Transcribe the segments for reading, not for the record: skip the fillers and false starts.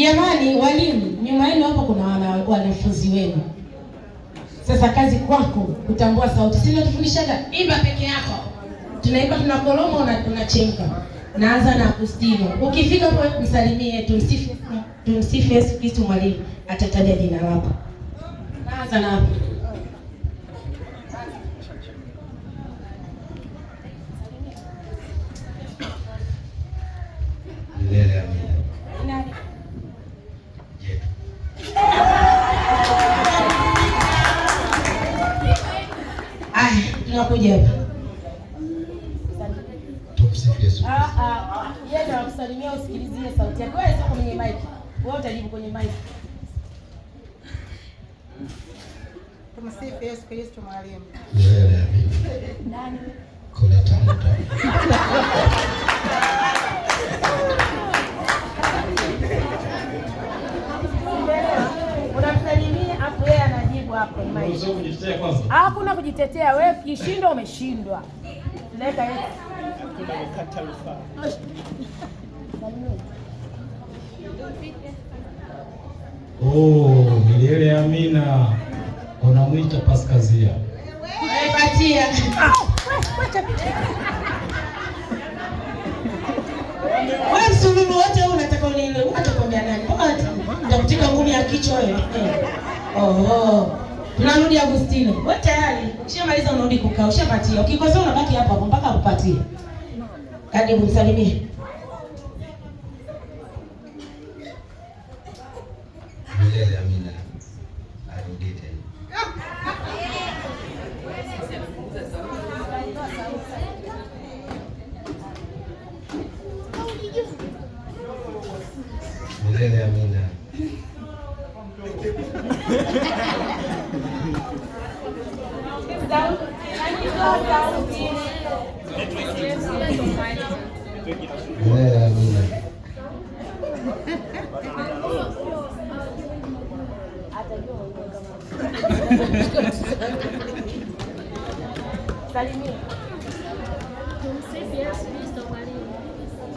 Jamani walimu, nyuma yenu hapo kuna wanafunzi wenu. Sasa kazi kwako kutambua sauti. Sisi tunatufundishaga imba peke yako. Tunaimba tunakoroma unachemka. Naanza na Agustino. Ukifika hapo msalimie, tumsifu Yesu Kristo mwalimu atataja jina lako. Naanza na hapo. Milele amina. Tunakuja hapa. Tumsifu Yesu. Yeye ndio anakusalimia, usikilizie sauti yake. Wewe sio kwenye mic. Wewe utajibu kwenye mic. Tumsifu Yesu Kristo mwalimu. Milele amina. Nani? Kuleta muda. Unamsalimia hapo yeye anajibu hapo kwenye mic. Unaweza kujitetea kwanza? Hakuna kujitetea, wewe ukishindwa umeshindwa. Leta hiyo. Tunakata rufaa. Milele amina. Unamwita Paskazia. Patia. Wewe msululu wote unataka nini? Unatakwambia nani? Nitakutika ngumi ya kichwa wewe. Tunarudi Agustino. Wewe tayari? Ukishamaliza unarudi kukaa, ushapatia. Ukikosa unabaki hapo hapo mpaka upatie. Hadi msalimie. Milele amina. Arudi tena. Milele amina. Milele amina. Salimia. Tumsifu Yesu Kristo mwalimu.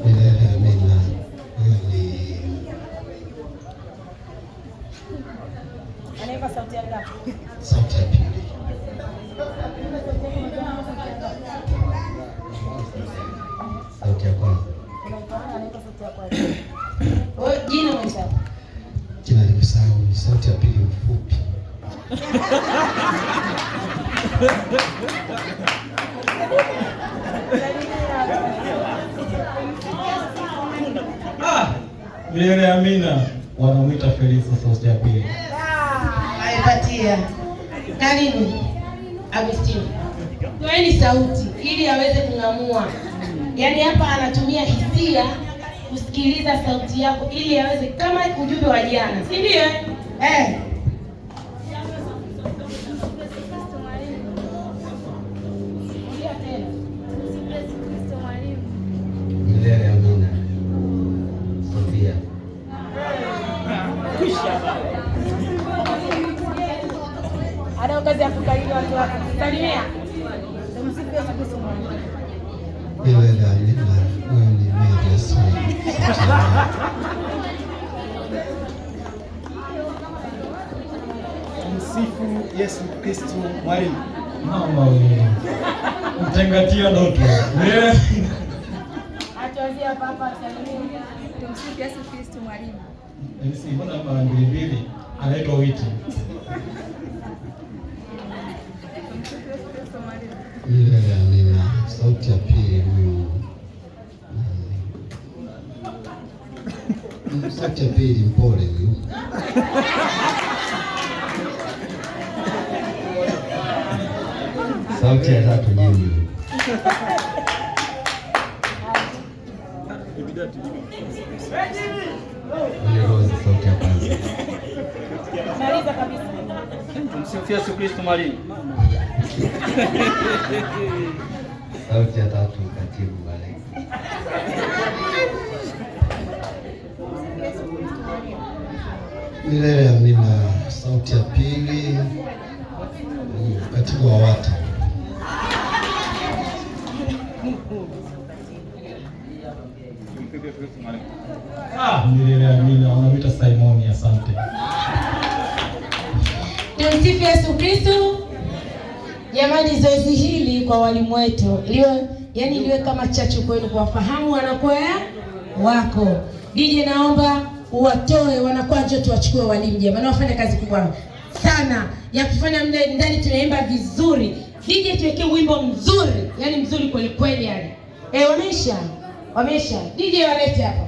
Milele amina. Anaimba sauti ya ngapi? Sauti ya pili. Sauti ya kwanza. Anaimba sauti ya kwanza. Wewe jina umesahau? Jina nimesahau, ni sauti ya pili mfupi. Milele amina. Wanamwita Felisa sauti ya pili. Aipatia. Karibu Agustino. Toeni sauti ili aweze kung'amua. Yaani hapa anatumia hisia kusikiliza sauti yako ili aweze kama ujumbe wa jana. Si ndio? Milele amina. Sofia. Ana kazi ya kukariri watu wake. Salimia. Tumsifu Yesu Kristo mwalimu. Milele amina. Wewe ni mimi sana. Tumsifu Yesu Kristo mwalimu. Mama wewe. Mtengatia ndoto. Atuanzia hapa salimia. Tumsifu Yesu Kristo mwalimu. MC mbona mara mbili anaitwa Witi. Tumsifu Yesu Kristo mwalimu. Milele amina. Sauti ya pili huyu. Sauti ya pili mpole huyu. Sauti ya tatu nyinyi. Rose sauti ya kwanza. Maliza kabisa. Tumsifu Yesu Kristo mwalimu. Sauti ya tatu katibu Alex. Milele amina. Sauti ya pili katibu wa WATA. Milele amina. Wanamwita Simoni. Asante. Tumsifu Yesu Kristo. Jamani, zoezi hili kwa walimu wetu liwe kama chachu kwenu kuwafahamu wanakwaya wako. DJ, naomba uwatoe wanakwaya, njoo tuwachukue walimu jamani, wafanya kazi kubwa sana ya kufanya mle ndani. Tunaimba vizuri. DJ, tuwekee wimbo mzuri, yani mzuri kweli kweli yani. Wamesha DJ walete hapa.